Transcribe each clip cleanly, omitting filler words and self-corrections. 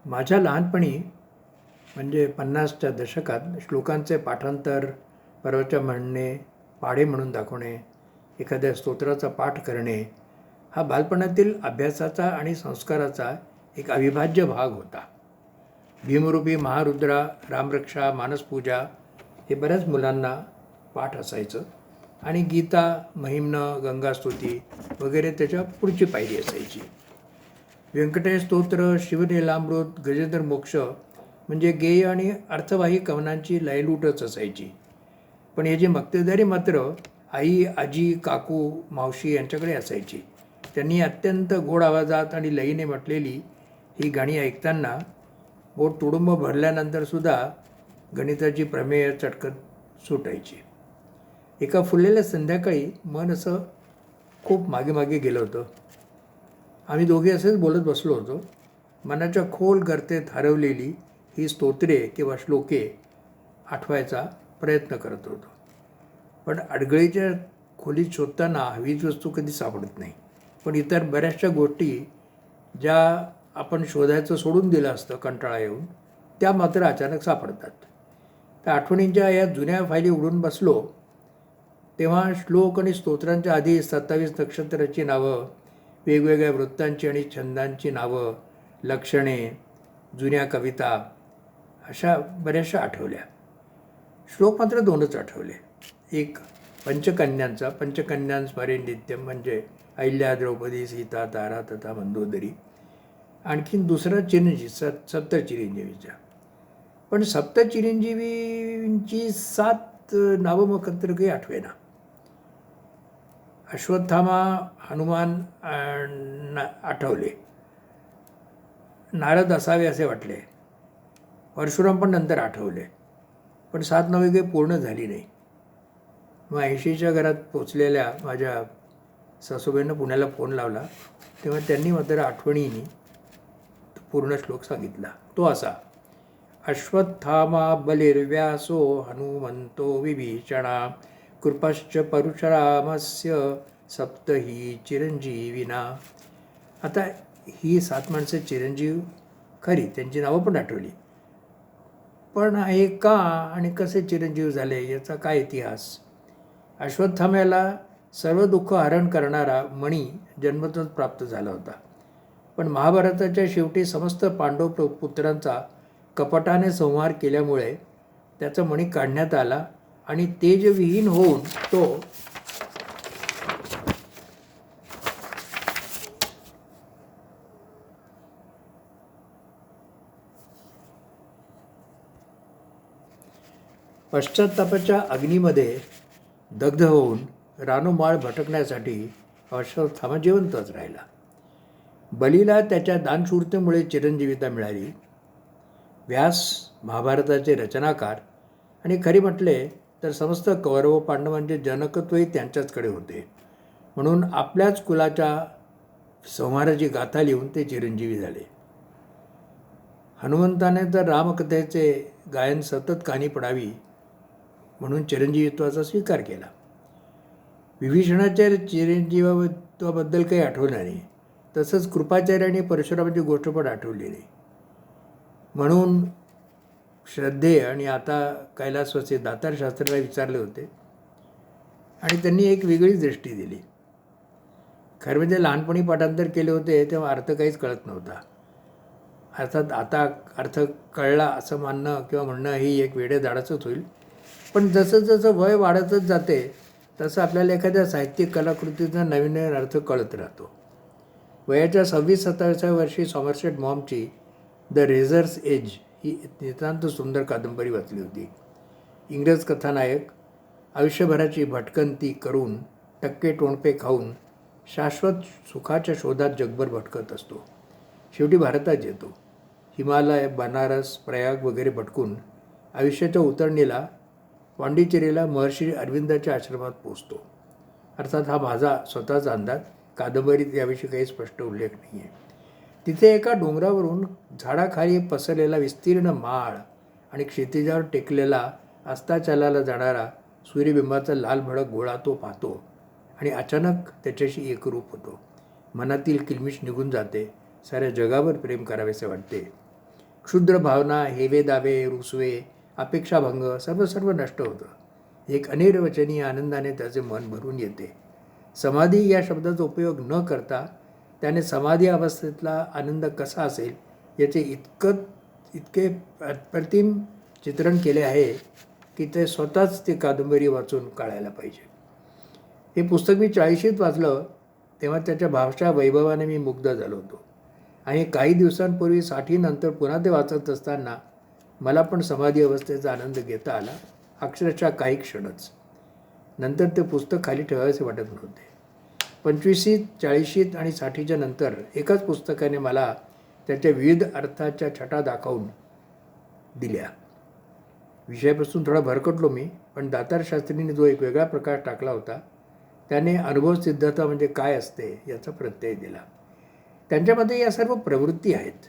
माझ्या लहानपणी म्हणजे 50च्या दशकात श्लोकांचे पाठांतर, प्रवचन म्हणणे, पाढे म्हणून दाखवणे, एखाद्या स्तोत्राचा पाठ करणे हा बालपणातील अभ्यासाचा आणि संस्काराचा एक अविभाज्य भाग होता. भीमरूपी महारुद्रा, रामरक्षा, मानसपूजा हे बऱ्याच मुलांना पाठ असायचं आणि गीता, महिम्न, गंगास्तुती वगैरे त्याच्या पुढची पायरी असायची. व्यंकटेश स्तोत्र, शिवलीलामृत, गजेंद्र मोक्ष म्हणजे गेय आणि अर्थवाही कवनांची लयलूटच असायची. पण याची मक्तेदारी मात्र आई, आजी, काकू, मावशी यांच्याकडे असायची. त्यांनी अत्यंत गोड आवाजात आणि लयीने म्हटलेली ही गाणी ऐकताना बोट तुडुंब भरल्यानंतरसुद्धा गणिताची प्रमेय चटकत सुटायची. एका फुललेल्या संध्याकाळी मन असं खूप मागे मागे गेलं होतं. आम्ही दोघे असेच बोलत बसलो होतो. मनाच्या खोल गर्तेत हरवलेली ही स्तोत्रे किंवा श्लोके आठवायचा प्रयत्न करत होतो. पण अडगळीच्या खोलीत शोधताना हवीच वस्तू कधी सापडत नाही. पण इतर बऱ्याचशा गोष्टी ज्या आपण शोधायचं सोडून दिलं असतं कंटाळा येऊन, त्या मात्र अचानक सापडतात. त्या आठवणींच्या या जुन्या फायली उघडून बसलो तेव्हा श्लोक आणि स्तोत्रांच्या आधी 27 नक्षत्राची नावं, वेगवेगळ्या वृत्तांची आणि छंदांची नावं, लक्षणे, जुन्या कविता अशा बऱ्याचशा आठवल्या. श्लोक मात्र 2च आठवले. एक पंचकन्यांचा, पंचकन्यां स्मरे नित्यम म्हणजे अहिल्या, द्रौपदी, सीता, तारा तथा मंदोदरी. आणखीन दुसरा चिरंजीवी, सप्तचिरंजीवीच्या. पण सप्तचिरंजीवींची 7 नावं मग तर काही आठवेना. अश्वत्थामा, हनुमान आठवले. नारद असावे असे वाटले. परशुराम पण नंतर आठवले. पण 7 नावे काही पूर्ण झाली नाही. मग 80च्या घरात पोचलेल्या माझ्या सासूबाईंना पुण्याला फोन लावला तेव्हा त्यांनी मात्र आठवणीने पूर्ण श्लोक सांगितला. तो असा: अश्वत्थामा बलिर्व्यासो हनुमंतो विभीषणा कृपश्च परशुरामस्य सप्तही चिरंजीविना. आता ही 7 माणसं चिरंजीव खरी, त्यांची नावं पण आठवली. पण हे का आणि कसे चिरंजीव झाले याचा काय इतिहास? अश्वत्थाम्याला सर्व दुःख हरण करणारा मणी जन्मतःच प्राप्त झाला होता. पण महाभारताच्या शेवटी समस्त पांडव पुत्रांचा कपटाने संहार केल्यामुळे त्याचा मणी काढण्यात आला आणि तेजविहीन होऊन तो पश्चात्तापाच्या अग्नीमध्ये दग्ध होऊन रानोमाळ भटकण्यासाठी अश्वत्थामा जिवंतच राहिला. बलीला त्याच्या दानशूरतेमुळे चिरंजीविता मिळाली. व्यास महाभारताचे रचनाकार आणि खरी म्हटले तर समस्त कौरव पांडवांचे जनकत्वही त्यांच्याचकडे होते. म्हणून आपल्याच कुलाच्या संहाराची गाथा लिहून ते चिरंजीवी झाले. हनुमंताने तर रामकथेचे गायन सतत कानी पडावी म्हणून चिरंजीवित्वाचा स्वीकार केला. विभीषणाच्या चिरंजीवत्वाबद्दल काही आठवलं नाही. तसंच कृपाचार्य आणि परशुरामाची गोष्ट पण आठवली नाही. म्हणून श्रद्धे आणि आता कैलासवासी दातार शास्त्रीला विचारले होते आणि त्यांनी एक वेगळीच दृष्टी दिली. खरं म्हणजे लहानपणी पाठांतर केले होते तेव्हा अर्थ काहीच कळत नव्हता. अर्थात आता अर्थ कळला असं मानणं किंवा म्हणणं ही एक वेडेधाडाचंच होईल. पण जसं जसं वय वाढतच जाते तसं आपल्याला एखाद्या साहित्यिक कलाकृतीचा नवीन नवीन अर्थ कळत राहतो. वयाच्या 26-27व्या वर्षी सॉमरसेट मॉमची द रेझर्स एज ही नितांत सुंदर कादंबरी वाचली होती. इंग्रज कथानायक आयुष्यभराची भटकंती करून टक्के टोणपे खाऊन शाश्वत सुखाच्या शोधात जगभर भटकत असतो. शेवटी भारतात येतो. हिमालय, बनारस, प्रयाग वगैरे भटकून आयुष्याच्या उतरणीला पांडिचेरीला महर्षी अरविंदाच्या आश्रमात पोचतो. अर्थात हा माझा स्वतःचा अंदाज, कादंबरीत याविषयी काही स्पष्ट उल्लेख नाही आहे. तिथे एका डोंगरावरून झाडाखाली पसरलेला विस्तीर्ण माळ आणि क्षितिजावर टेकलेला अस्ताचलाला जाणारा सूर्यबिंबाचा लाल भडक गोळा तो पाहतो आणि अचानक त्याच्याशी एकरूप होतो. मनातील किलमिश निघून जाते. साऱ्या जगावर प्रेम करावेसे वाटते. क्षुद्र भावना, हेवे दावे, रुसवे, अपेक्षाभंग सर्व नष्ट होतं. एक अनिर्वचनीय आनंदाने त्याचे मन भरून येते. समाधी या शब्दाचा उपयोग न करता त्याने समाधी अवस्थेतला आनंद कसा असेल याचे इतके अप्रतिम चित्रण केले आहे की ते स्वतःच ती कादंबरी वाचून कळायला पाहिजे. हे पुस्तक मी 40शीत वाचलं तेव्हा त्याच्या भाषा वैभवाने मी मुग्ध झालो होतो. आणि काही दिवसांपूर्वी 60 नंतर पुन्हा ते वाचत असताना मला पण समाधी अवस्थेचा आनंद घेता आला, अक्षरशः काही क्षणच. नंतर ते पुस्तक खाली ठेवावेसे वाटत नव्हते. 25शीत, 40शीत आणि 60च्या नंतर एकाच पुस्तकाने मला त्याच्या विविध अर्थाच्या छटा दाखवून दिल्या. विषयापासून थोडा भरकटलो मी, पण दातार शास्त्रींनी जो एक वेगळा प्रकाश टाकला होता त्याने अनुभवसिद्धता म्हणजे काय असते याचा प्रत्यय दिला. त्यांच्यामध्ये या सर्व प्रवृत्ती आहेत.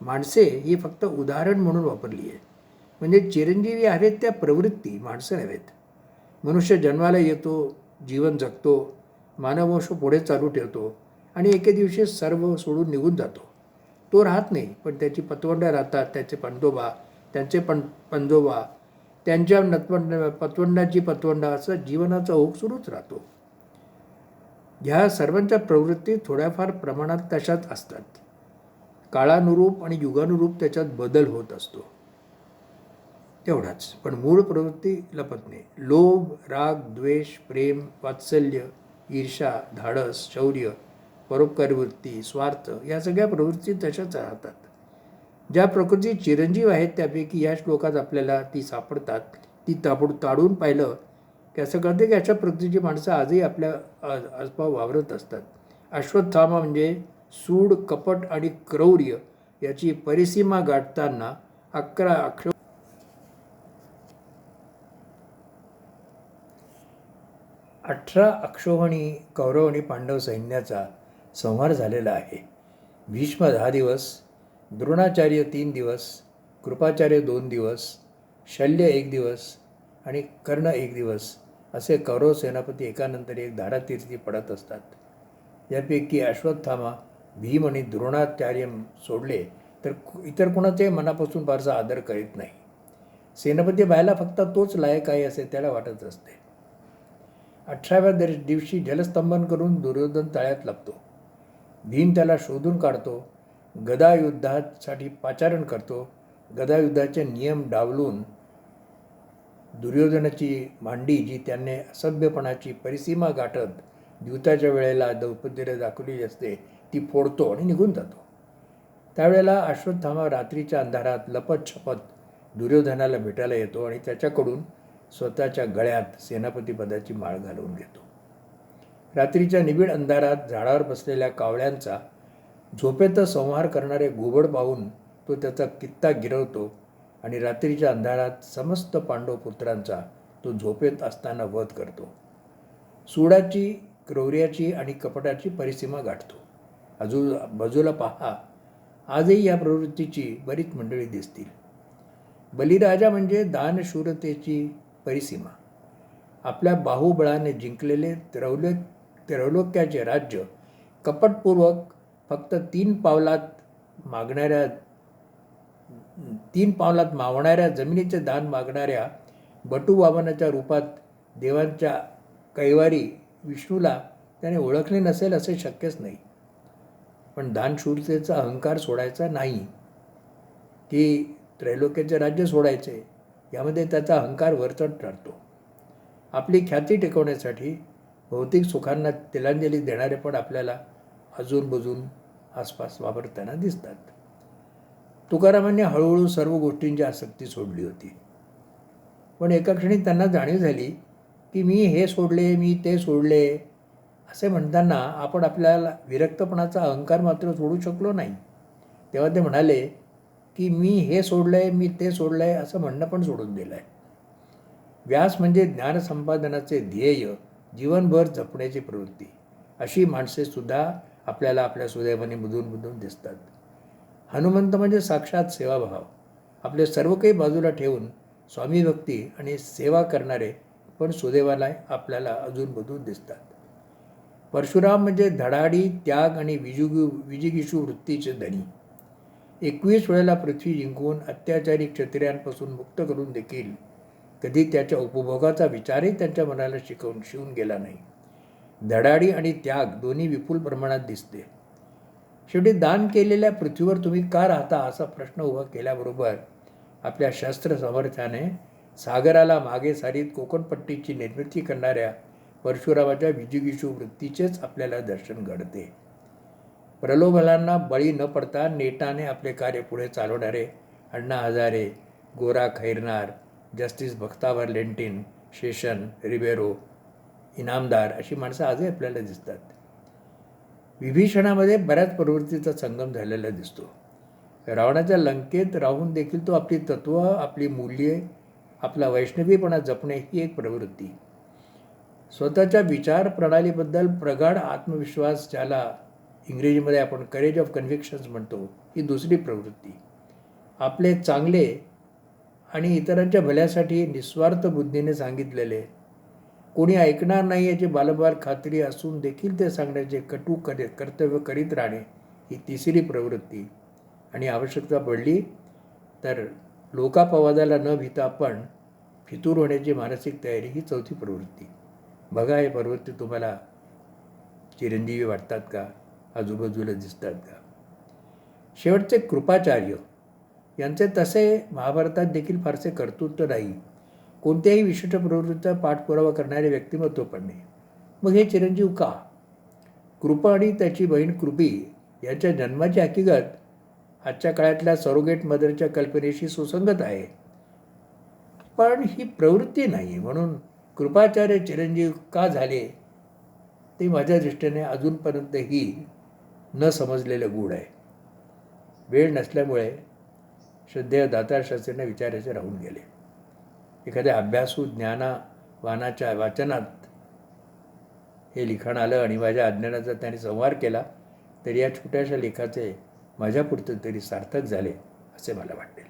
माणसे ही फक्त उदाहरण म्हणून वापरली आहे. म्हणजे चिरंजीवी हवेत त्या प्रवृत्ती, माणसं नव्हेत. मनुष्य जन्माला येतो, जीवन जगतो, मानववंश पुढे चालू ठेवतो आणि एके दिवशी सर्व सोडून निघून जातो. तो राहत नाही, पण त्याची पतवंडं राहतात, त्याचे पणदोबा, त्यांचे पणजोबा, त्यांच्या पतवंडाची पतवंडा, असं जीवनाचा ओघ सुरूच राहतो. ह्या सर्वांच्या प्रवृत्ती थोड्याफार प्रमाणात तशाच असतात. काळानुरूप आणि युगानुरूप त्याच्यात बदल होत असतो तेवढाच, पण मूळ प्रवृत्ती लपत नाही. लोभ, राग, द्वेष, प्रेम, वात्सल्य, ईर्षा, धाडस, शौर्य, परोपकारी वृत्ती, स्वार्थ या सगळ्या प्रवृत्ती तशाच राहतात. ज्या प्रकृती चिरंजीव आहेत त्यापैकी या श्लोकात आपल्याला ती सापडतात. ती ताडून पाहिलं की असं कळते की अशा प्रकृतीची माणसं आजही आपल्या आसपास वावरत असतात. अश्वत्थामा म्हणजे सूड, कपट आणि क्रौर्य याची परिसीमा गाठताना 18 अक्षोहिणी कौरव आणि पांडव सैन्याचा संहार झालेला आहे. भीष्म 10 दिवस, द्रोणाचार्य 3 दिवस, कृपाचार्य 2 दिवस, शल्य 1 दिवस आणि कर्ण 1 दिवस असे कौरव सेनापती एकानंतर एक धारातीर्थी पडत असतात. यापैकी अश्वत्थामा, भीम आणि द्रोणाचार्य सोडले तर इतर कोणाच्याही मनापासून फारसा आदर करीत नाही. सेनापती व्हायला फक्त तोच लायक आहे असे त्याला वाटत असते. 18व्या दिवशी जलस्तंभन करून दुर्योधन तळ्यात लपतो. भीम त्याला शोधून काढतो. गदायुद्धासाठी पाचारण करतो. गदायुद्धाचे नियम डावलून दुर्योधनाची मांडी जी त्याने असभ्यपणाची परिसीमा गाठत द्यूताच्या वेळेला द्रौपदीला दाखवली असते ती फोडतो आणि निघून जातो. त्यावेळेला अश्वत्थामा रात्रीच्या अंधारात लपतछपत दुर्योधनाला भेटायला येतो आणि त्याच्याकडून स्वतःच्या गळ्यात सेनापतीपदाची माळ घालवून घेतो. रात्रीच्या निबिड अंधारात झाडावर बसलेल्या कावळ्यांचा झोपेतच संहार करणारे घुबड पाहून तो त्याचा कित्ता गिरवतो आणि रात्रीच्या अंधारात समस्त पांडव पुत्रांचा तो झोपेत असताना वध करतो. सूडाची, क्रौर्याची आणि कपटाची परिसीमा गाठतो. बाजूला पहा, आजही या प्रवृत्तीची बरीच मंडळी दिसतील. बलिराजा म्हणजे दानशूरतेची परिसीमा. आपल्या बाहुबळाने जिंकलेले त्रैलोक्याचे राज्य कपटपूर्वक फक्त 3 पावलात मावणाऱ्या जमिनीचे दान मागणाऱ्या बटुवामनाच्या रूपात देवांच्या कैवारी विष्णूला त्याने ओळखले नसेल असे शक्यच नाही. पण दानशूरतेचा अहंकार सोडायचा नाही, की त्रैलोक्याचे राज्य सोडायचे, यामध्ये त्याचा अहंकार वरचढ ठरतो. आपली ख्याती टिकवण्यासाठी भौतिक सुखांना तिलांजली देणारे पण आपल्याला अजून आसपास वापरताना दिसतात. तुकारामांनी हळूहळू सर्व गोष्टींची आसक्ती सोडली होती. पण एका क्षणी त्यांना जाणीव झाली की मी हे सोडले, मी ते सोडले असे म्हणताना आपण आपल्याला विरक्तपणाचा अहंकार मात्र सोडू शकलो नाही. तेव्हा ते म्हणाले की मी हे सोडलंय, मी ते सोडलंय असं म्हणणं पण सोडून दिलं आहे. व्यास म्हणजे ज्ञानसंपादनाचे ध्येय जीवनभर जपण्याची प्रवृत्ती. अशी माणसे सुद्धा आपल्याला आपल्या सुदैवाने मधून दिसतात. हनुमंत म्हणजे साक्षात सेवाभाव. आपले सर्व काही बाजूला ठेवून स्वामीभक्ती आणि सेवा करणारे पण सुदैवाला आपल्याला अजून दिसतात. परशुराम म्हणजे धडाडी, त्याग आणि विजिगीषू वृत्तीचे धनी. 21 वेळेला पृथ्वी जिंकून अत्याचारी क्षत्रियांपासून मुक्त करून देखील कधी त्याच्या उपभोगाचा विचारही त्यांच्या मनाला शिवून गेला नाही. धडाडी आणि त्याग दोन्ही विपुल प्रमाणात दिसते. शेवटी दान केलेल्या पृथ्वीवर तुम्ही का राहता असा प्रश्न उभा केल्याबरोबर आपल्या शस्त्र सामर्थ्याने सागराला मागे सारीत कोकणपट्टीची निर्मिती करणाऱ्या परशुरामाच्या विजिगीषू वृत्तीचेच आपल्याला दर्शन घडते. प्रलोभनांना बळी न पडता नेटाने आपले कार्य पुढे चालवणारे अण्णा हजारे, गोरा खैरनार, जस्टिस बख्तावर लेंटिन, शेषन, रिबेरो, इनामदार अशी माणसं आजही आपल्याला दिसतात. विभीषणामध्ये बऱ्याच प्रवृत्तीचा संगम झालेला दिसतो. रावणाच्या लंकेत राहून देखील तो आपली तत्त्व, आपली मूल्ये, आपला वैष्णवीपणा जपणे ही एक प्रवृत्ती. स्वतःच्या विचार प्रणालीबद्दल प्रगाढ आत्मविश्वास, ज्याला इंग्रजीमध्ये आपण करेज ऑफ कन्व्हिक्शन्स म्हणतो, ही दुसरी प्रवृत्ती. आपले चांगले आणि इतरांच्या भल्यासाठी निस्वार्थ बुद्धीने सांगितलेले, कोणी ऐकणार नाही याची बालबाल खात्री असून देखील ते सांगण्याचे कटू कर्तव्य करीत राहणे ही तिसरी प्रवृत्ती. आणि आवश्यकता पडली तर लोकापवादाला न भिता आपण फितूर होण्याची मानसिक तयारी ही चौथी प्रवृत्ती. बघा, हे प्रवृत्ती तुम्हाला चिरंजीवी वाटतात का? आजूबाजूला दिसतात का? शेवटचे कृपाचार्य यांचे तसे महाभारतात देखील फारसे कर्तृत्व नाही. कोणत्याही विशिष्ट प्रवृत्तीचा पाठपुरावा करणारे व्यक्तिमत्व पण नाही. मग हे चिरंजीव का? कृपा आणि त्याची बहीण कृपी यांच्या जन्माची हकीकत आजच्या काळातल्या सरोगेट मदरच्या कल्पनेशी सुसंगत आहे, पण ही प्रवृत्ती नाही. म्हणून कृपाचार्य चिरंजीव का झाले ते माझ्या दृष्टीने अजूनपर्यंतही न समजलेलं गूढ आहे. वेळ नसल्यामुळे श्रद्धेय दातार शास्त्रींना विचारायचे राहून गेले. एखाद्या अभ्यासू ज्ञानवानाच्या वाचनात हे लिखाण आलं आणि माझ्या अज्ञानाचा त्याने संहार केला, तर या छोट्याशा लेखाचे माझ्यापुरते तरी सार्थक झाले असे मला वाटेल.